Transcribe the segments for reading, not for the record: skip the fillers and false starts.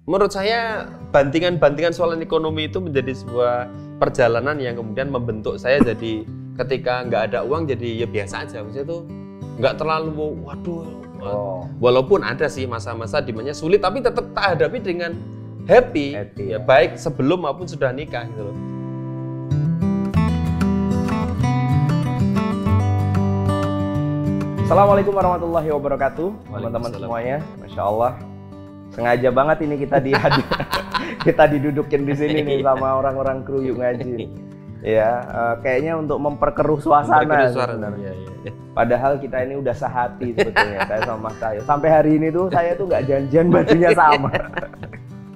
menurut saya bantingan soal ekonomi itu menjadi sebuah perjalanan yang kemudian membentuk saya jadi ketika nggak ada uang jadi ya biasa aja. Maksudnya tuh nggak terlalu waduh. Walaupun ada sih masa-masa dimana sulit tapi tetap tak hadapi dengan happy ya, baik sebelum maupun sudah nikah gitu loh. Assalamualaikum warahmatullahi wabarakatuh, teman-teman semuanya. Masya Allah, sengaja banget ini kita didudukin di sini nih sama orang-orang kru Yuk Ngaji. Ya, kayaknya untuk memperkeruh suasana. Ya. Padahal kita ini udah sehati sebetulnya, saya sama Mas Cahyo. Sampai hari ini tuh saya tuh nggak janjian bajunya sama.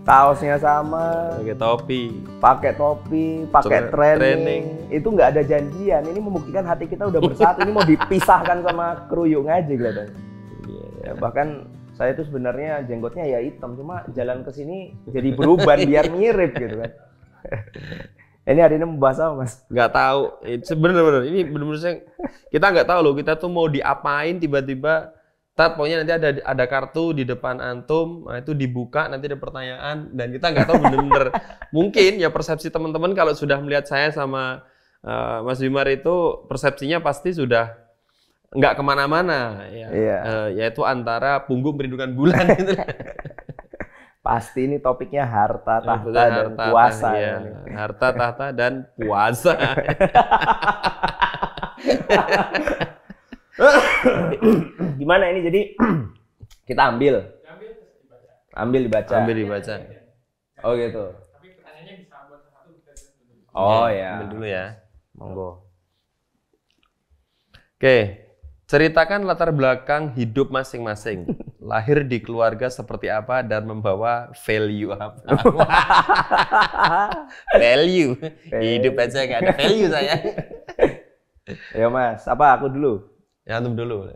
Kaosnya sama, pakai topi, pakai training. Itu nggak ada janjian. Ini membuktikan hati kita udah bersatu. Ini mau dipisahkan sama kru Yuk Ngaji kelihatannya. Ya, bahkan saya itu sebenarnya jenggotnya ya hitam, cuma jalan ke sini jadi beruban biar mirip gitu kan. Ini hari ini membahas apa, Mas? Nggak tahu. Sebenarnya ini benar-benar kita nggak tahu loh. Kita tuh mau diapain tiba-tiba. Pokoknya nanti ada kartu di depan antum, nah itu dibuka, nanti ada pertanyaan, dan kita nggak tahu bener-bener. Mungkin ya persepsi teman-teman kalau sudah melihat saya sama Mas Wimar itu persepsinya pasti sudah nggak kemana-mana, ya. Iya. Yaitu antara punggung merindukan bulan gitu. Pasti ini topiknya harta, tahta, dan puasa. Ya. Harta, tahta, dan puasa. Gimana ini jadi kita ambil dibaca. Oh gitu. Tapi pertanyaannya bisa buat satu. Oh ya. Ambil dulu ya. Monggo. Oke, ceritakan latar belakang hidup masing-masing. Lahir di keluarga seperti apa dan membawa value apa? Value. Hidup aja nggak ada value saya. Ya Mas, apa aku dulu? Ya antum dulu.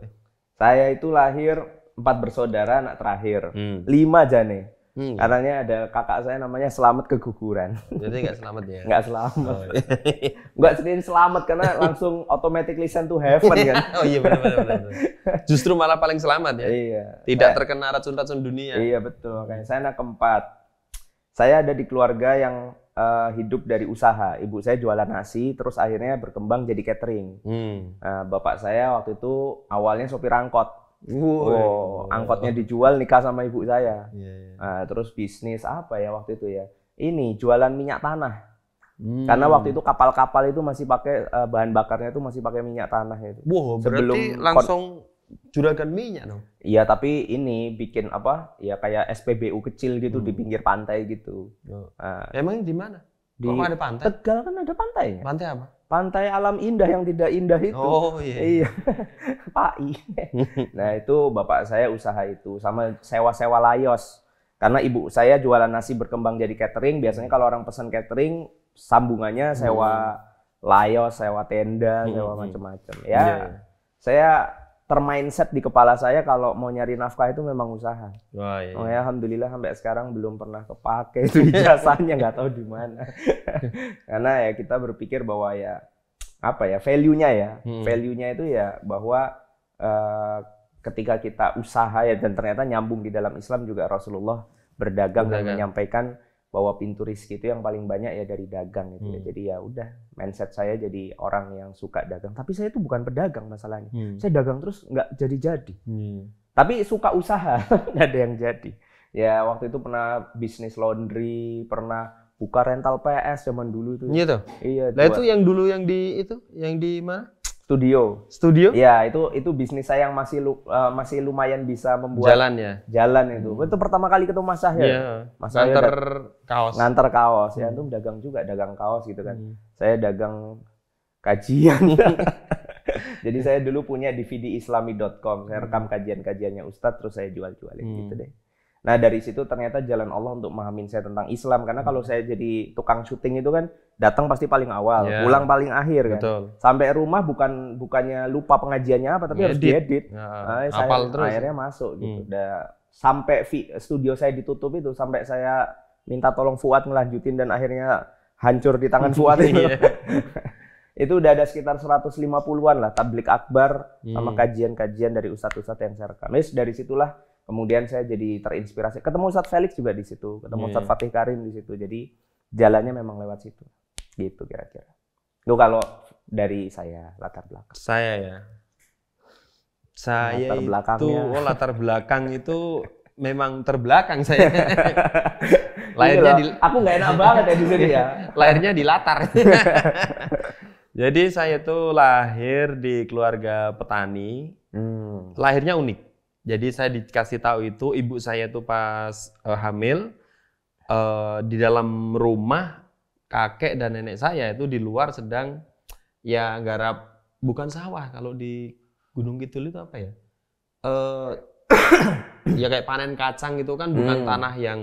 Saya itu lahir 4 bersaudara, anak terakhir. 5 jane. Karena ada kakak saya namanya selamat keguguran. Jadi nggak selamat ya? Nggak selamat. Nggak sendiri selamat karena langsung automatically sent to heaven kan. Oh iya benar. Justru malah paling selamat ya? Iya. Tidak terkena racun-racun dunia. Iya betul. Makanya saya anak keempat. Saya ada di keluarga yang hidup dari usaha. Ibu saya jualan nasi, terus akhirnya berkembang jadi catering. Bapak saya waktu itu awalnya sopir angkot. Angkotnya dijual, nikah sama ibu saya. Terus bisnis apa ya waktu itu ya? Ini jualan minyak tanah. Karena waktu itu kapal-kapal itu masih pakai bahan bakarnya itu masih pakai minyak tanah itu. Wow, berarti langsung juragan minyak dong? Iya, tapi ini bikin apa? Ya kayak SPBU kecil gitu di pinggir pantai gitu. Emang di mana? Kok ada pantai? Tegal kan ada pantainya. Pantai apa? Pantai alam indah yang tidak indah itu. Oh iya. PAI. Nah itu bapak saya usaha itu sama sewa-sewa layos. Karena ibu saya jualan nasi berkembang jadi catering. Biasanya kalau orang pesan catering sambungannya sewa layos, sewa tenda, sewa macam-macam. Ya, saya termindset di kepala saya kalau mau nyari nafkah itu memang usaha. Wah, iya. Oh ya, alhamdulillah sampai sekarang belum pernah kepake itu ijazahnya, nggak tahu di mana. Karena ya kita berpikir bahwa ya apa ya value-nya ya, value-nya itu ya bahwa ketika kita usaha ya dan ternyata nyambung di dalam Islam juga Rasulullah berdagang dan menyampaikan bahwa pintu rezeki itu yang paling banyak ya dari dagang gitu ya. Jadi ya udah mindset saya jadi orang yang suka dagang. Tapi saya itu bukan pedagang masalahnya. Saya dagang terus nggak jadi-jadi. Tapi suka usaha, nggak ada yang jadi. Ya waktu itu pernah bisnis laundry, pernah buka rental PS zaman dulu itu. Gitu? Iya. Nah itu yang dulu yang di mana? Studio? Ya, itu bisnis saya yang masih lumayan bisa membuat jalan itu. Itu pertama kali ketemu Mas Cahyo. Iya. Mas nganter kaos. Ya, itu dagang kaos gitu kan. Saya dagang kajian. Jadi saya dulu punya dvdislami.com. Saya rekam kajian-kajiannya Ustadz terus saya jual-jualin gitu deh. Nah dari situ ternyata jalan Allah untuk memahamin saya tentang Islam. Karena kalau saya jadi tukang syuting itu kan datang pasti paling awal, pulang paling akhir kan. Betul. Sampai rumah bukannya lupa pengajiannya apa, tapi harus diedit. Akhirnya masuk gitu. Sampai studio saya ditutup itu, sampai saya minta tolong Fuad ngelanjutin dan akhirnya hancur di tangan Fuad itu. Itu udah ada sekitar 150-an lah tablik akbar sama kajian-kajian dari ustadz-ustadz yang saya rekam. Dari situlah Kemudian saya jadi terinspirasi. Ketemu Ustadz Felix juga di situ, ketemu Ustadz Fatih Karim di situ. Jadi jalannya memang lewat situ. Gitu kira-kira. Itu kalau dari saya latar belakang. Saya ya. Saya latar belakangnya. Latar belakang itu memang terbelakang saya. Lahirnya aku nggak enak banget ya di sini ya. Lahirnya di latar. Jadi saya tuh lahir di keluarga petani. Lahirnya unik. Jadi saya dikasih tahu itu ibu saya tuh pas hamil di dalam rumah kakek dan nenek saya itu di luar sedang ya garap, bukan sawah, kalau di Gunung Kidul itu apa ya? Ya kayak panen kacang itu kan bukan tanah yang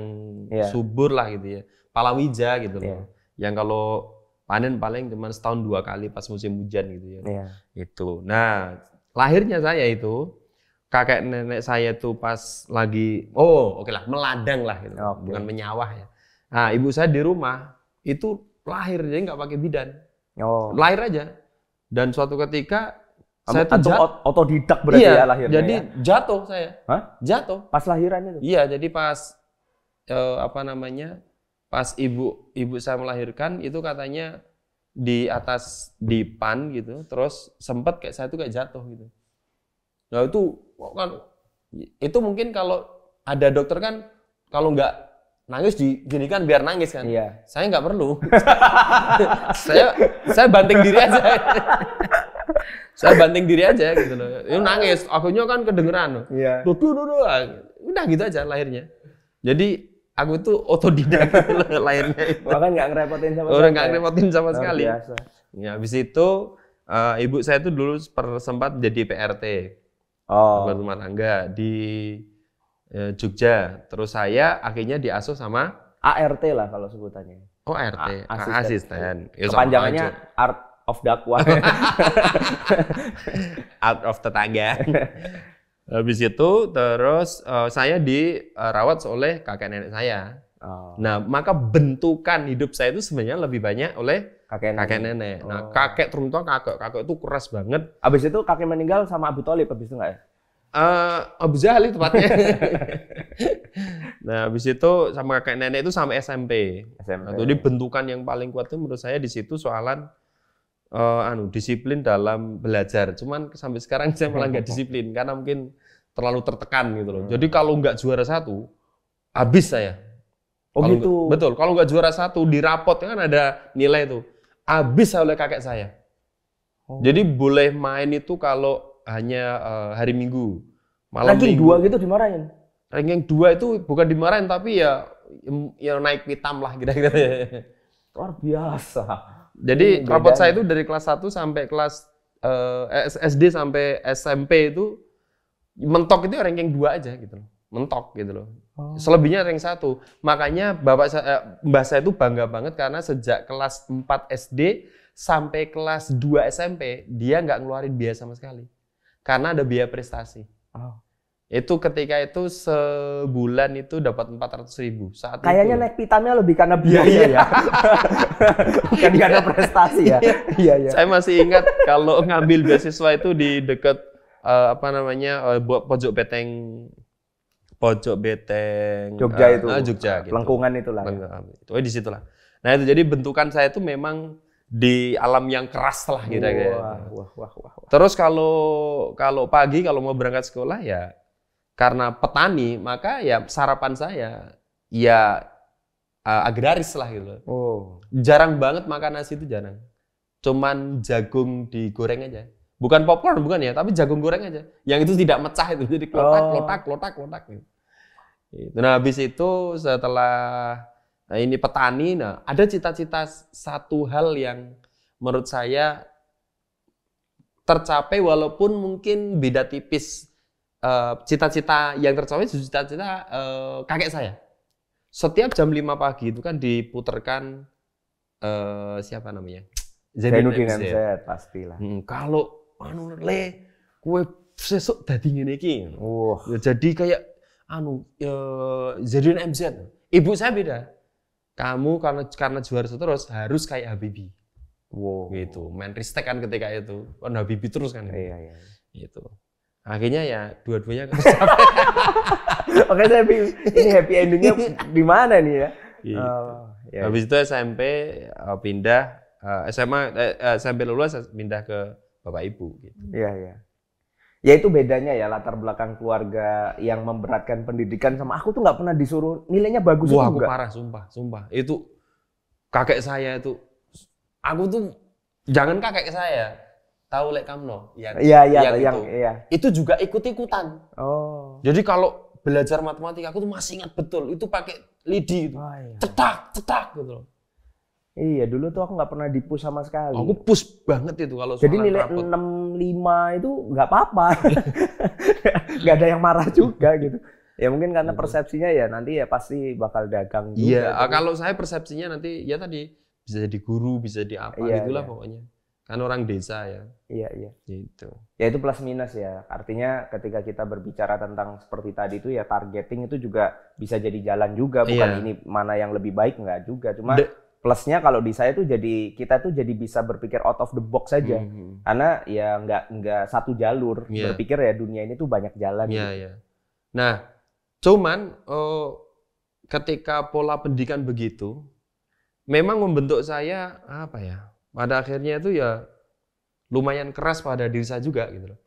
subur lah gitu ya. Palawija gitu loh. Yang kalau panen paling cuma setahun 2 kali pas musim hujan gitu ya. Itu. Nah, lahirnya saya itu kakek nenek saya tuh pas lagi meladang lah gitu. Bukan menyawah ya. Nah, ibu saya di rumah itu lahir, jadi nggak pakai bidan. Lahir aja. Dan suatu ketika saya tuh otodidak berarti ya lahirnya. Jadi jatuh saya. Hah? Jatuh. Pas lahiran itu? Iya, jadi pas pas ibu saya melahirkan itu katanya di atas dipan gitu, terus sempet kayak saya tuh kayak jatuh gitu. Nah itu mungkin kalau ada dokter kan kalau nggak nangis gini kan biar nangis kan. Iya. Saya nggak perlu. saya banting diri aja. Saya banting diri aja gitu loh. Itu nangis, akunya kan kedengeran loh. Iya. Udah gitu aja lahirnya. Jadi aku itu otodidak gitu loh lahirnya itu. Bahkan nggak ngerepotin sama sekali. Nggak ngerepotin sama sekali. Biasa. Ya, habis itu ibu saya itu dulu sempat jadi PRT. Rumah tangga di Jogja. Terus saya akhirnya diasuh sama ART lah kalau sebutannya. ART, asisten. Kepanjangannya Art of Dakwah. Out of tetangga. Habis itu terus saya dirawat oleh kakek nenek saya. Nah, maka bentukan hidup saya itu sebenarnya lebih banyak oleh kakek nenek. Nah, kakek itu keras banget. Habis itu kakek meninggal sama Abu Thalib, habis itu nggak ya? Abu Jahal itu tepatnya. Nah, habis itu sama kakek nenek itu sampai SMP. Nah, jadi bentukan yang paling kuat itu menurut saya di situ soalan disiplin dalam belajar. Cuman sampai sekarang saya malah nggak disiplin karena mungkin terlalu tertekan gitu loh. Jadi kalau nggak juara 1, habis saya. Gitu. Betul. Kalau nggak juara 1 di rapot kan ada nilai itu. Habis oleh kakek saya. Jadi boleh main itu kalau hanya hari Minggu. Ranking 2 gitu dimarahin? Ranking 2 itu bukan dimarahin tapi ya naik pitam lah kira-kira. Luar biasa. Jadi rapot saya itu dari kelas 1 sampai kelas SD sampai SMP itu mentok itu ranking 2 aja gitu loh. Mentok gitu loh. Selebihnya ranking 1. Makanya mbah saya itu bangga banget karena sejak kelas 4 SD sampai kelas 2 SMP dia nggak ngeluarin biaya sama sekali. Karena ada biaya prestasi. Itu ketika itu sebulan itu dapat 400.000 saat itu. Kayaknya naik pitamnya lebih karena biaya ya. Bukan karena prestasi ya. Iya. Saya masih ingat kalau ngambil beasiswa itu di dekat pojok beteng Jogja itu. Jogja gitu. Lengkungan itulah. Itu di situlah. Nah, itu jadi bentukan saya itu memang di alam yang keras lah kira-kira. Wah. Terus kalau pagi kalau mau berangkat sekolah ya karena petani maka ya sarapan saya ya agraris lah gitu. Jarang banget makan nasi itu jarang. Cuman jagung digoreng aja. Bukan popcorn bukan ya, tapi jagung goreng aja. Yang itu tidak mecah itu jadi klotak gitu. Nah, habis itu setelah ini petani, nah ada cita-cita satu hal yang menurut saya tercapai walaupun mungkin beda tipis. Cita-cita yang tercapai cita-cita kakek saya. Setiap jam 5 pagi itu kan diputerkan siapa namanya? Zainuddin MZ pastilah. Kalau kue sesuk dadi ngene iki. Jadi kayak Zainuddin MZ. Ibu saya beda. Kamu karena juara terus harus kayak Habibie. Gitu. Main ristek kan ketika itu. Kan Habibie terus kan. Iya. Gitu. Akhirnya ya dua-duanya Oke, saya bingung. Ini happy endingnya di mana nih ya? Gitu. Ya. Habis itu SMP pindah SMA SMP lulus pindah ke bapak ibu gitu. Iya, iya. Ya itu bedanya ya latar belakang keluarga yang memberatkan pendidikan sama aku tuh nggak pernah disuruh nilainya bagus. Wah, itu aku parah sumpah. Itu kakek saya itu aku tuh jangan kakek saya tahu Lek Kamno yang itu juga ikut-ikutan. Oh. Jadi kalau belajar matematika aku tuh masih ingat betul itu pakai lidi itu. Iya. Cetak gitu loh. Iya, dulu tuh aku nggak pernah dipus sama sekali. Aku push banget itu kalau jadi nilai rapot. 65 itu nggak apa-apa. Nggak ada yang marah juga gitu. Ya mungkin karena persepsinya ya nanti ya pasti bakal dagang juga. Iya, kalau saya persepsinya nanti ya tadi bisa jadi guru, bisa jadi apa gitulah pokoknya. Kan orang desa ya. Iya. Gitu. Ya itu plus minus ya. Artinya ketika kita berbicara tentang seperti tadi itu ya targeting itu juga bisa jadi jalan juga. Bukan ini mana yang lebih baik nggak juga. Cuma plusnya kalau di saya tuh jadi kita tuh jadi bisa berpikir out of the box saja. Karena ya nggak satu jalur. Berpikir ya dunia ini tuh banyak jalan. Iya. Nah, cuman ketika pola pendidikan begitu memang membentuk saya apa ya? Pada akhirnya itu ya lumayan keras pada diri saya juga gitu loh.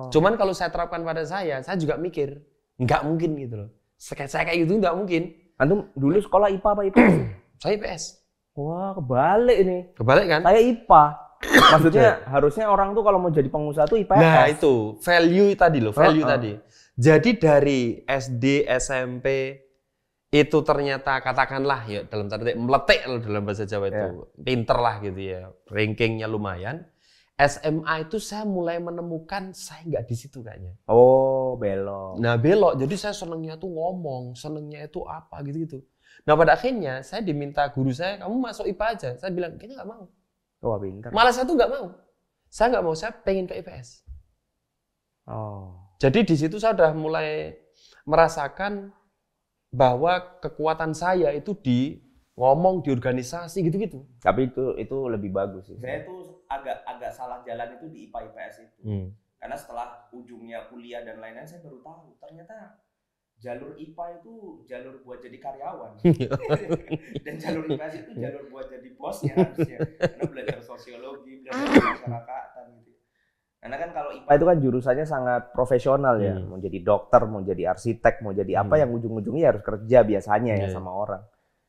Cuman kalau saya terapkan pada saya juga mikir nggak mungkin gitu loh. Saya kayak gitu nggak mungkin. Antum dulu sekolah IPA apa IPS? Saya IPS. Wah, kebalik ini. Kebalik kan? Saya IPA. Maksudnya harusnya orang tuh kalau mau jadi pengusaha tuh IPS. Nah itu value tadi loh, value tadi. Jadi dari SD, SMP itu ternyata katakanlah ya dalam tanda meletik dalam bahasa Jawa itu pinter lah gitu ya, rankingnya lumayan. SMA itu saya mulai menemukan saya nggak di situ kayaknya. Oh, belok. Nah belok, jadi saya senengnya tuh ngomong, senengnya itu apa gitu-gitu. Nah pada akhirnya saya diminta guru saya, kamu masuk IPA aja. Saya bilang kayaknya nggak mau. Wah pinter. Malah saya tuh nggak mau. Saya nggak mau, saya pengen ke IPS. Jadi di situ saya udah mulai merasakan bahwa kekuatan saya itu di ngomong di organisasi gitu-gitu. Tapi itu lebih bagus sih. Saya tuh agak salah jalan itu di IPA IPS itu. Karena setelah ujungnya kuliah dan lain-lain saya baru tahu ternyata jalur IPA itu jalur buat jadi karyawan. Dan jalur IPS itu jalur buat jadi bosnya harusnya. Karena belajar sosiologi, belajar masyarakatan gitu. Karena kan kalau IPA itu kan jurusannya sangat profesional ya, mau jadi dokter, mau jadi arsitek, mau jadi apa yang ujung-ujungnya harus kerja biasanya ya sama orang.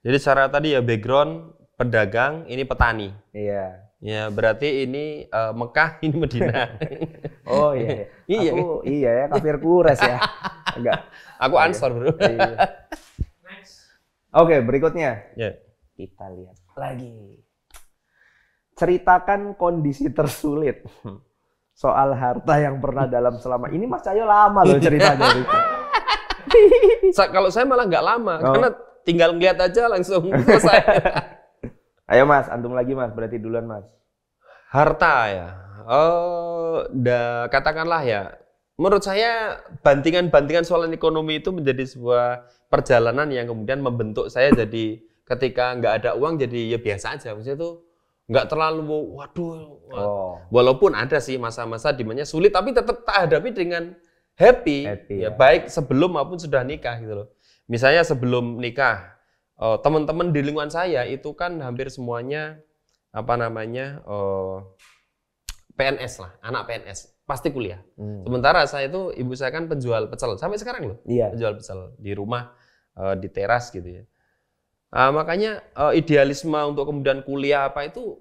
Jadi secara tadi ya background pedagang, ini petani. Iya. Ya berarti ini Mekah, ini Medina. Oh iya. Aku ya kafir kures ya. Enggak. Aku Ansor bro. Iya. Oke, berikutnya. Kita lihat lagi. Ceritakan kondisi tersulit. Soal harta yang pernah dalam selama ini Mas Cahyo lama loh ceritanya. Kalau saya malah nggak lama karena tinggal ngeliat aja langsung selesai. Ayo Mas, antum lagi Mas, berarti duluan Mas. Harta ya, katakanlah ya. Menurut saya bantingan soal ekonomi itu menjadi sebuah perjalanan yang kemudian membentuk saya jadi ketika nggak ada uang jadi ya biasa aja. Maksudnya tuh nggak terlalu waduh. Walaupun ada sih masa-masa di mana sulit tapi tetap tak hadapi dengan happy ya baik sebelum maupun sudah nikah gitu loh. Misalnya sebelum nikah teman-teman di lingkungan saya itu kan hampir semuanya PNS lah, anak PNS pasti kuliah. Sementara saya itu ibu saya kan penjual pecel sampai sekarang loh. Penjual pecel di rumah di teras gitu ya. Makanya idealisme untuk kemudian kuliah apa itu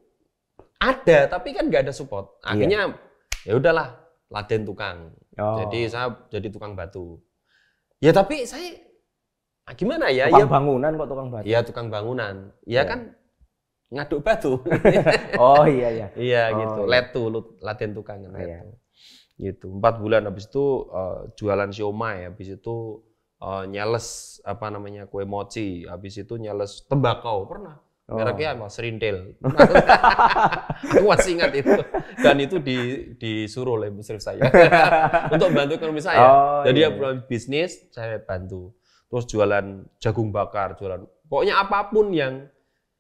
ada, tapi kan nggak ada support. Akhirnya ya udahlah, laden tukang. Jadi saya jadi tukang batu. Ya tapi saya gimana ya? Tukang bangunan kok tukang batu? Ya tukang bangunan. Ya kan ngaduk batu. Iya. Iya gitu. Laden tukang kan. Gitu. 4 bulan habis itu jualan siomay, habis itu nyales kue mochi, habis itu nyales tembakau pernah. Mereknya Mas Rintil. Aku masih ingat itu. Dan itu disuruh oleh musrif saya untuk bantu ekonomi saya. Jadi bisnis saya bantu. Terus jualan jagung bakar, jualan pokoknya apapun yang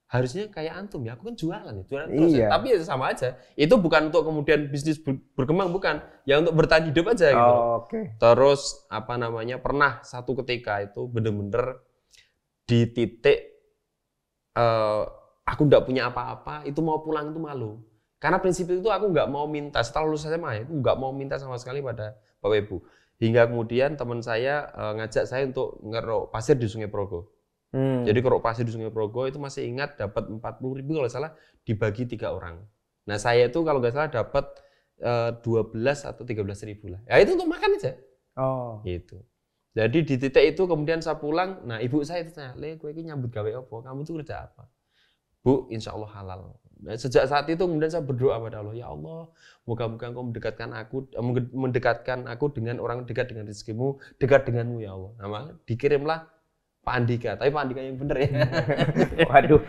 harusnya kayak antum ya, aku kan jualan terus. Iya. Tapi ya sama aja. Itu bukan untuk kemudian bisnis berkembang, bukan. Ya untuk bertahan hidup aja gitu. Okay. Terus pernah satu ketika itu bener-bener di titik aku nggak punya apa-apa, itu mau pulang itu malu. Karena prinsip itu aku nggak mau minta, setelah lulus SMA itu nggak mau minta sama sekali pada Bapak Ibu. Hingga kemudian teman saya ngajak saya untuk ngerok pasir di Sungai Progo. Jadi keruk pasir di Sungai Progo itu masih ingat dapat 40.000 kalau salah dibagi 3 orang. Nah saya itu kalau nggak salah dapat 12 atau 13.000 lah. Ya itu untuk makan aja. Gitu. Jadi di titik itu kemudian saya pulang. Nah ibu saya itu tanya, "Le, kowe iki nyambut gawe apa? Kamu tuh kerja apa?" "Bu, insya Allah halal." Nah, sejak saat itu kemudian saya berdoa pada Allah, "Ya Allah, moga-moga Engkau mendekatkan aku dengan orang dekat dengan rezekimu, dekat denganmu ya Allah." Nah, dikirimlah Pak Andika, tapi Pak Andika yang bener ya. Waduh.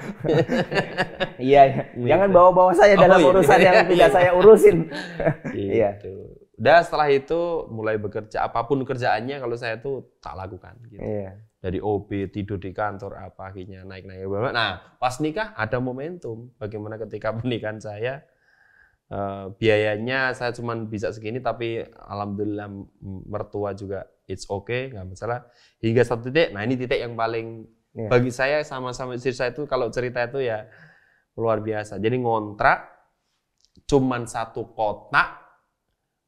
Iya. Jangan bawa-bawa saya dalam urusan yang tidak saya urusin. Iya. Udah setelah itu mulai bekerja, apapun kerjaannya kalau saya tuh tak lakukan gitu. Iya. Dari OB, tidur di kantor, apa akhirnya naik-naik. Nah, pas nikah ada momentum. Bagaimana ketika pernikahan saya, biayanya saya cuma bisa segini, tapi alhamdulillah mertua juga it's okay, nggak masalah. Hingga satu titik, nah ini titik yang paling bagi saya sama-sama istri saya itu kalau cerita itu ya luar biasa. Jadi ngontrak cuman 1 kotak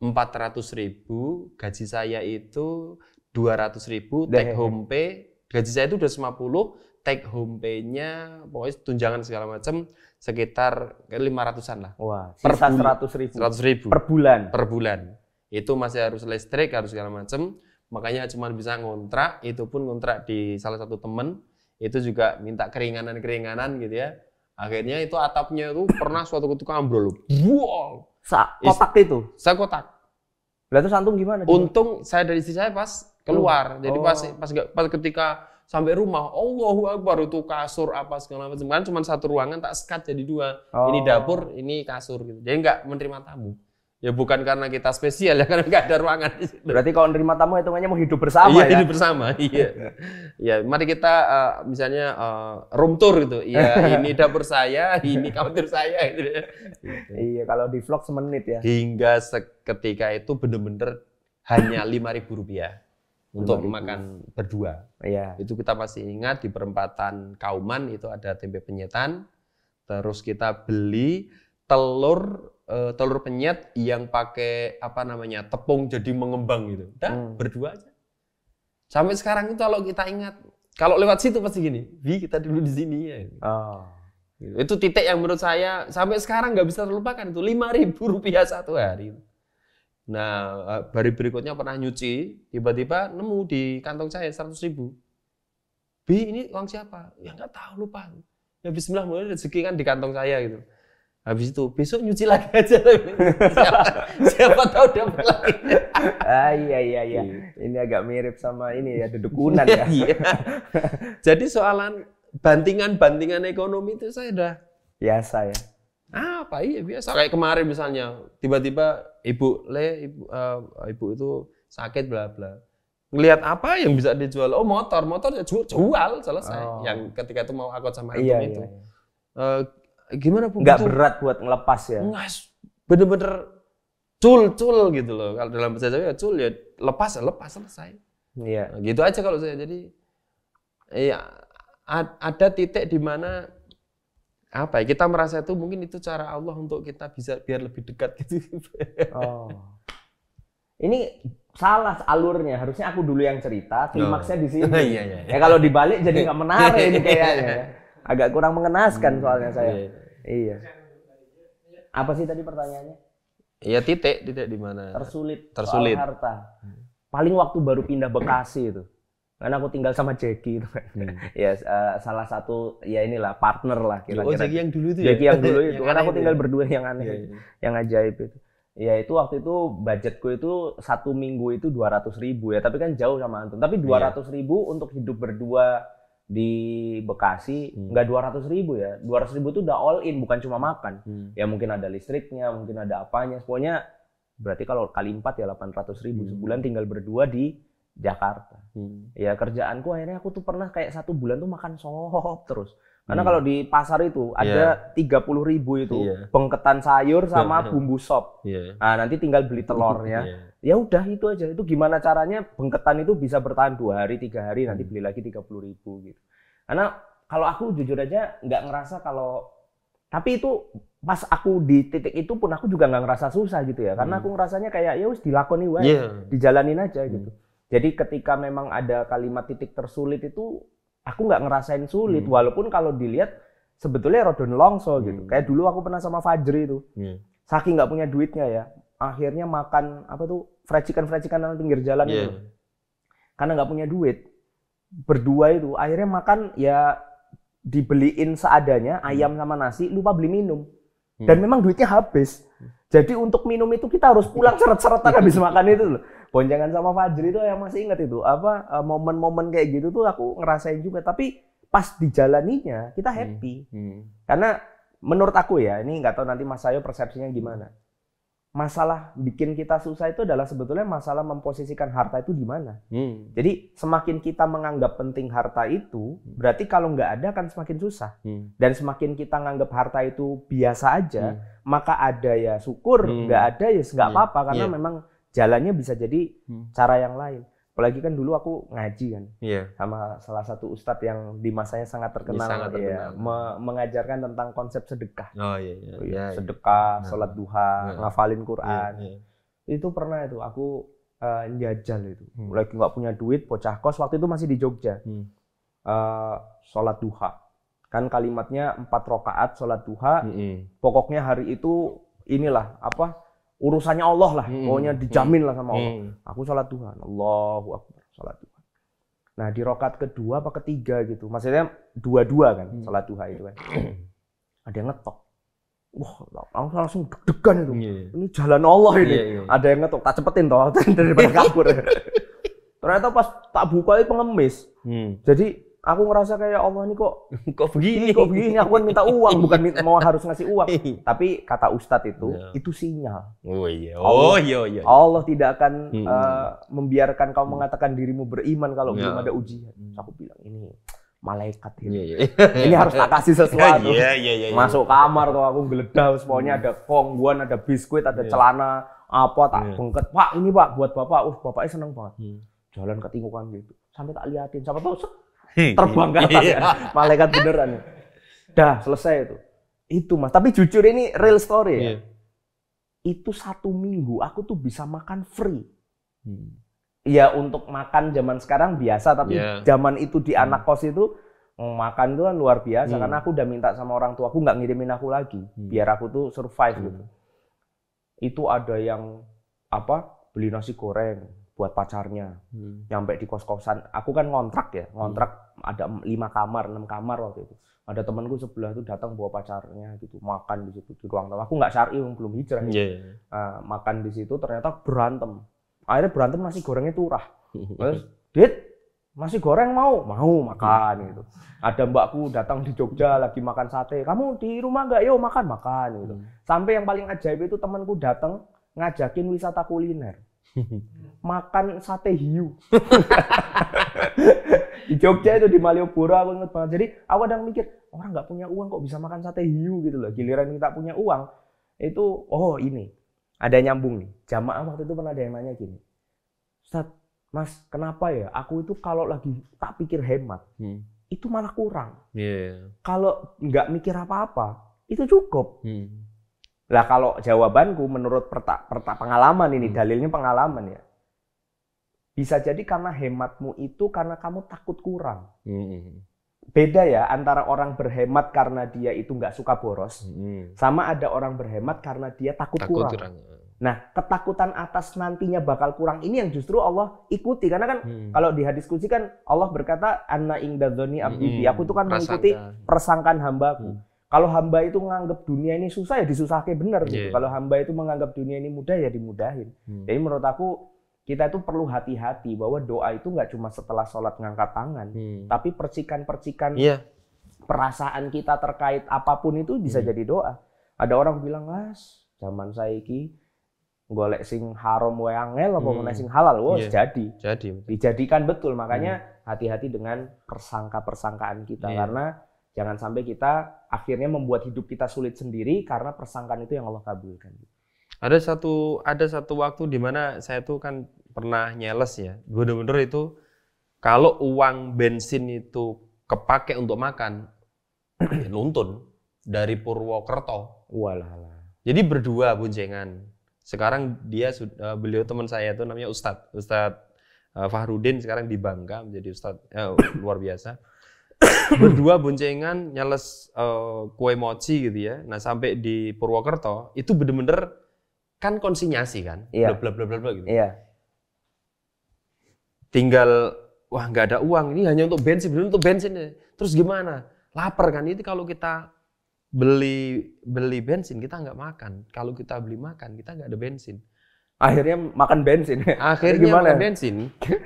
400.000, gaji saya itu 200.000, take home pay, gaji saya itu 250, take home pay-nya pokoknya tunjangan segala macam sekitar 500-an lah. Wah, sisa 100.000 per bulan. Per bulan. Itu masih harus listrik, harus segala macam. Makanya cuma bisa ngontrak, itu pun ngontrak di salah satu temen, itu juga minta keringanan gitu ya. Akhirnya itu atapnya itu pernah suatu ketika ambrol. Wow. Kotak itu? Saya kotak. Lalu antum gimana? Untung saya dari istri saya pas keluar. Jadi pas ketika sampai rumah, Allahu Akbar, itu kasur apa segala macam. Kan cuma satu ruangan tak sekat jadi 2. Ini dapur, ini kasur gitu. Jadi nggak menerima tamu. Ya bukan karena kita spesial ya, karena nggak ada ruangan di situ. Berarti kalau menerima tamu hitungannya mau hidup bersama ya? Hidup bersama, iya. Ya, mari kita misalnya room tour gitu. Iya, ini dapur saya, ini kamar saya gitu. Iya, kalau di vlog semenit ya. Hingga seketika itu bener-bener hanya Rp5.000 untuk makan berdua. Iya. Itu kita masih ingat di perempatan Kauman itu ada tempe penyetan. Terus kita beli telur penyet yang pakai tepung jadi mengembang gitu. Berdua aja. Sampai sekarang itu kalau kita ingat, kalau lewat situ pasti gini, kita dulu di sini ya. Gitu. Itu titik yang menurut saya sampai sekarang nggak bisa terlupakan, itu Rp5.000 satu hari. Nah, hari berikutnya pernah nyuci, tiba-tiba nemu di kantong saya 100.000. Ini uang siapa? Ya nggak tahu, lupa. Ya bismillah, mulai rezeki kan di kantong saya gitu. Habis itu besok nyuci lagi aja. siapa tahu dapat lagi. Iya. Ini agak mirip sama ini ya, dedukunan ya. Jadi soalan bantingan ekonomi itu saya udah biasa ya. Biasa. Kayak kemarin misalnya tiba-tiba ibu itu sakit bla bla. Ngelihat apa yang bisa dijual? Motor ya jual selesai. Yang ketika itu mau akad sama itu. Iya. Gimana Bu? Nggak berat buat ngelepas ya? Bener-bener cul gitu loh. Kalau dalam bahasa Jawa ya cul ya lepas selesai. Iya. Nah, gitu aja kalau saya. Jadi ya ada titik di mana kita merasa itu mungkin itu cara Allah untuk kita bisa biar lebih dekat gitu. Ini salah alurnya. Harusnya aku dulu yang cerita, klimaksnya di sini. Iya. Ya kalau dibalik jadi nggak menarik ini kayaknya. Agak kurang mengenaskan soalnya saya. Iya. Apa sih tadi pertanyaannya? Iya, titik di mana? Tersulit. Harta. Paling waktu baru pindah Bekasi itu. Karena aku tinggal sama Jackie itu. Ya, salah satu ya inilah partner lah kira-kira. Jackie yang dulu itu ya. Jackie yang dulu itu. Karena aku tinggal berdua yang aneh. Yang ajaib itu. Ya itu waktu itu budgetku itu 1 minggu itu 200.000 ya. Tapi kan jauh sama antum. Tapi 200.000 untuk hidup berdua di Bekasi nggak 200.000 ya. 200.000 itu udah all in, bukan cuma makan. Ya mungkin ada listriknya, mungkin ada apanya. Pokoknya berarti kalau kali 4 ya 800.000 sebulan tinggal berdua di Jakarta. Ya kerjaanku akhirnya aku tuh pernah kayak 1 bulan tuh makan sop terus. Karena kalau di pasar itu ada 30.000 itu bengketan sayur sama bumbu sop. Nah, nanti tinggal beli telurnya. Ya udah itu aja. Itu gimana caranya bengketan itu bisa bertahan 2 hari, 3 hari, nanti beli lagi 30.000 gitu. Karena kalau aku jujur aja nggak ngerasa kalau, tapi itu pas aku di titik itu pun aku juga nggak ngerasa susah gitu ya. Karena aku ngerasanya kayak ya wis dilakoni wae, dijalanin aja gitu. Jadi ketika memang ada kalimat titik tersulit itu aku nggak ngerasain sulit, walaupun kalau dilihat sebetulnya rada nelongso gitu. Kayak dulu aku pernah sama Fajri itu, saking nggak punya duitnya ya, akhirnya makan apa tuh frecikan di pinggir jalan itu, karena nggak punya duit, berdua itu akhirnya makan ya dibeliin seadanya ayam sama nasi, lupa beli minum, dan memang duitnya habis. Jadi untuk minum itu kita harus pulang seret-seretan habis makan itu loh. Boncengan sama Fajri itu yang masih ingat itu apa momen-momen kayak gitu tuh aku ngerasain juga. Tapi pas dijalaninya kita happy. Karena menurut aku ya, ini nggak tahu nanti Mas Sayo persepsinya gimana. Masalah bikin kita susah itu adalah sebetulnya masalah memposisikan harta itu di mana. Jadi semakin kita menganggap penting harta itu, berarti kalau nggak ada kan semakin susah. Dan semakin kita nganggap harta itu biasa aja, maka ada ya syukur, nggak ada ya nggak apa-apa, karena memang jalannya bisa jadi cara yang lain. Apalagi kan dulu aku ngaji kan, sama salah satu ustadz yang di masanya sangat terkenal, mengajarkan tentang konsep sedekah. Sedekah, sholat duha, ngafalin Quran. Itu pernah itu aku njajal itu. Lagi nggak punya duit, bocah kos waktu itu masih di Jogja. Sholat duha. Kan kalimatnya 4 rakaat sholat duha. Pokoknya hari itu inilah apa? Urusannya Allah lah, pokoknya dijamin lah sama Allah. Aku sholat duha, Allahu Akbar, sholat duha. Nah di rakaat kedua apa ketiga gitu, maksudnya dua-dua kan, sholat duha itu kan. Ada yang ngetok, wah langsung deg-degan itu. Ini jalan Allah ini. Ada yang ngetok, tak cepetin toh daripada kabur. Ternyata pas tak buka itu pengemis. Jadi aku ngerasa kayak Allah ini kok begini, aku kan minta uang, bukan mau harus ngasih uang. Tapi kata Ustadz itu sinyal. Allah tidak akan membiarkan kau mengatakan dirimu beriman kalau belum ada ujian. Aku bilang ini malaikat ini. Ini harus tak kasih sesuatu. Masuk kamar tuh aku geledah, pokoknya ada kongguan, ada biskuit, ada celana apa tak bengket. Pak ini Pak buat Bapak. Bapaknya seneng banget. Jalan ketinggukan gitu. Sampai tak liatin, siapa tahu terbang ke atas ya. Malaikat beneran. Dah selesai itu Mas. Tapi jujur ini real story ya. Itu 1 minggu aku tuh bisa makan free. Ya untuk makan zaman sekarang biasa, tapi zaman itu di anak kos itu makan itu kan luar biasa. Karena aku udah minta sama orang tua aku nggak ngirimin aku lagi, biar aku tuh survive gitu. Itu ada yang beli nasi goreng buat pacarnya, nyampe di kos-kosan. Aku kan ngontrak ada 5 kamar, 6 kamar waktu itu. Ada temanku sebelah tuh datang bawa pacarnya gitu, makan di situ di ruang tamu. Aku nggak syar'i, belum hijrah. Makan di situ ternyata berantem. Akhirnya berantem nasi gorengnya turah. Terus, Dit, nasi goreng mau makan gitu. Ada mbakku datang di Jogja lagi makan sate. Kamu di rumah nggak? Yo makan gitu. Sampai yang paling ajaib itu temanku datang ngajakin wisata kuliner. Makan sate hiu. Di Jogja itu di Malioboro aku inget banget. Jadi aku kadang mikir, orang nggak punya uang kok bisa makan sate hiu gitu loh. Giliran kita punya uang, itu ini ada nyambung nih. Jamaah waktu itu pernah ada yang nanya gini, Ustaz, Mas kenapa ya aku itu kalau lagi tak pikir hemat, itu malah kurang. Kalau nggak mikir apa-apa, itu cukup. Lah kalau jawabanku menurut pengalaman ini, dalilnya pengalaman ya. Bisa jadi karena hematmu itu karena kamu takut kurang. Beda ya antara orang berhemat karena dia itu nggak suka boros, sama ada orang berhemat karena dia takut kurang. Nah, ketakutan atas nantinya bakal kurang ini yang justru Allah ikuti. Karena kan kalau di hadis qudsi kan Allah berkata, Anna ingda dzoni abdi, aku tuh kan mengikuti persangkaan hambaku. Kalau hamba itu menganggap dunia ini susah ya disusahke bener gitu. Kalau hamba itu menganggap dunia ini mudah ya dimudahin. Jadi menurut aku kita itu perlu hati-hati bahwa doa itu nggak cuma setelah sholat ngangkat tangan, tapi percikan-percikan perasaan kita terkait apapun itu bisa jadi doa. Ada orang bilang, Mas, zaman saiki golek sing haram wae angel apa golek sing halal, jadi. Dijadikan betul. Makanya hati-hati dengan persangka-persangkaan kita karena Jangan sampai kita akhirnya membuat hidup kita sulit sendiri karena persangkaan itu yang Allah kabulkan. Ada satu waktu di mana saya tuh kan pernah nyeles ya. Bener-bener itu kalau uang bensin itu kepake untuk makan, ya nuntun dari Purwokerto. Walah. Jadi berdua boncengan. Sekarang beliau teman saya itu namanya Ustadz Fahrudin, sekarang di Bangka menjadi Ustadz luar biasa. Berdua boncengan nyales kue mochi gitu ya. Nah sampai di Purwokerto itu bener-bener kan konsinyasi kan, iya. bla bla bla bla gitu. Iya. Tinggal wah nggak ada uang, ini hanya untuk bensin, belum untuk bensin ya. Terus gimana? Lapar kan? Itu kalau kita beli bensin kita nggak makan. Kalau kita beli makan kita nggak ada bensin. Akhirnya makan bensin. Akhirnya makan bensin.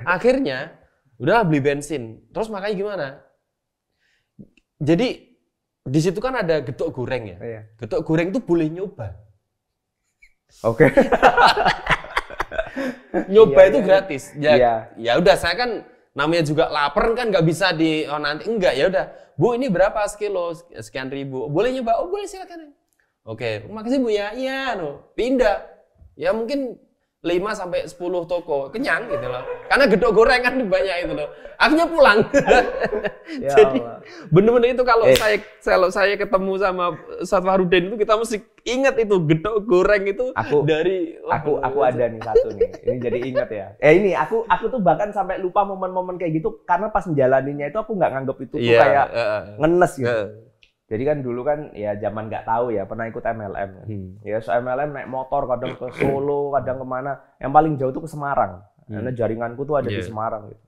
Akhirnya udah beli bensin. Terus makanya gimana? Jadi di situ kan ada getuk goreng ya. Iya. Getuk goreng itu boleh nyoba. Oke. Nyoba itu gratis. Ya udah saya kan namanya juga lapar kan nggak bisa nanti enggak ya udah. Bu ini berapa sekilo? Sekian ribu. Boleh nyoba? Oh boleh silakan. Oke, makasih Bu ya. Iya pindah. Ya mungkin 5-10 toko kenyang gitu loh. Karena gedok goreng kan banyak itu loh. Akhirnya pulang. Ya Jadi bener-bener itu kalau saya ketemu sama Ustadz Fahrudin itu kita mesti ingat itu gedok goreng itu aku ada nih satu nih. Ini jadi ingat ya. Ini aku tuh bahkan sampai lupa momen-momen kayak gitu karena pas menjalaninya itu aku nggak nganggep itu tuh kayak ngenes gitu. Jadi kan dulu kan ya zaman nggak tahu ya, pernah ikut MLM. Ya MLM naik motor kadang ke Solo, kadang kemana. Yang paling jauh tuh ke Semarang. Karena jaringanku tuh ada di Semarang gitu.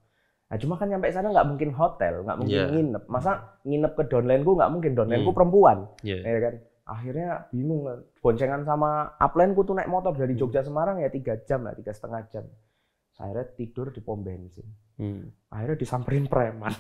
Nah cuma kan nyampe sana nggak mungkin hotel, nggak mungkin nginep. Masa nginep ke downline-ku nggak mungkin, downline-ku perempuan. Ya kan. Akhirnya bingung kan. Boncengan sama upline-ku tuh naik motor dari Jogja Semarang ya 3 jam lah, 3,5 jam. Akhirnya tidur di pom bensin. Akhirnya disamperin preman.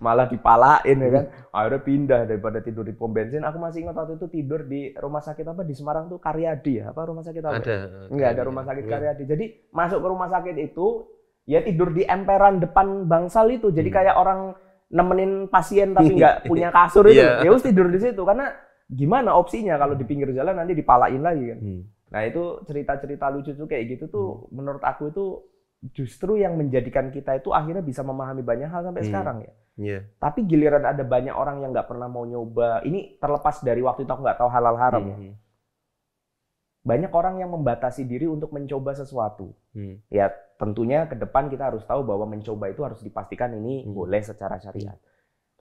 malah dipalain ya kan. Akhirnya pindah daripada tidur di pom bensin. Aku masih ingat waktu itu tidur di rumah sakit apa di Semarang tuh Karyadi ya. Apa rumah sakit apa? Enggak ada rumah sakit Karyadi. Jadi masuk ke rumah sakit itu ya tidur di emperan depan bangsal itu. Jadi kayak orang nemenin pasien tapi nggak punya kasur itu. Ya harus tidur di situ karena gimana opsinya kalau di pinggir jalan nanti dipalain lagi kan. Nah itu cerita-cerita lucu tuh kayak gitu tuh menurut aku itu justru yang menjadikan kita itu akhirnya bisa memahami banyak hal sampai sekarang ya. Tapi giliran ada banyak orang yang nggak pernah mau nyoba, ini terlepas dari waktu itu aku nggak tahu halal haram ya. Banyak orang yang membatasi diri untuk mencoba sesuatu. Ya tentunya ke depan kita harus tahu bahwa mencoba itu harus dipastikan ini boleh secara syariat.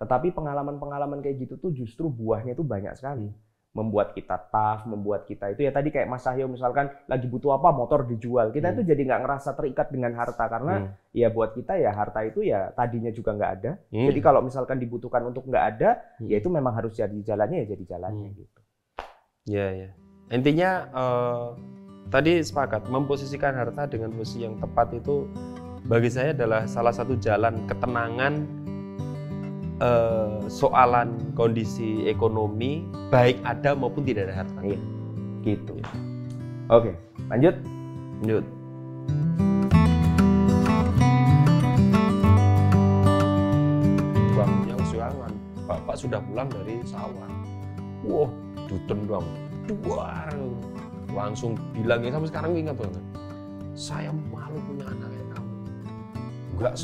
Tetapi pengalaman-pengalaman kayak gitu tuh justru buahnya tuh banyak sekali. Membuat kita tough, membuat kita itu ya tadi kayak Mas Cahyo misalkan lagi butuh apa motor dijual, kita itu jadi nggak ngerasa terikat dengan harta karena ya buat kita ya harta itu ya tadinya juga nggak ada, jadi kalau misalkan dibutuhkan untuk nggak ada, ya itu memang harus jadi jalannya ya jadi jalannya gitu. Ya intinya tadi sepakat memposisikan harta dengan posisi yang tepat itu bagi saya adalah salah satu jalan ketenangan. Soalan kondisi ekonomi baik ada maupun tidak ada harta. Iya, gitu. Oke, lanjut. Bangnya usiawan, bapak sudah pulang dari sawah. Wah, duten dong, duar. Langsung bilangnya sampai sekarang ingat banget. Saya malu punya anak kayak kamu. Nggak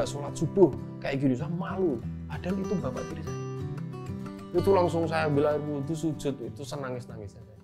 sholat subuh kayak gini, saya malu. Padahal itu bapak tiri saya. Itu langsung saya bilang itu sujud, itu senangis-nangis aja.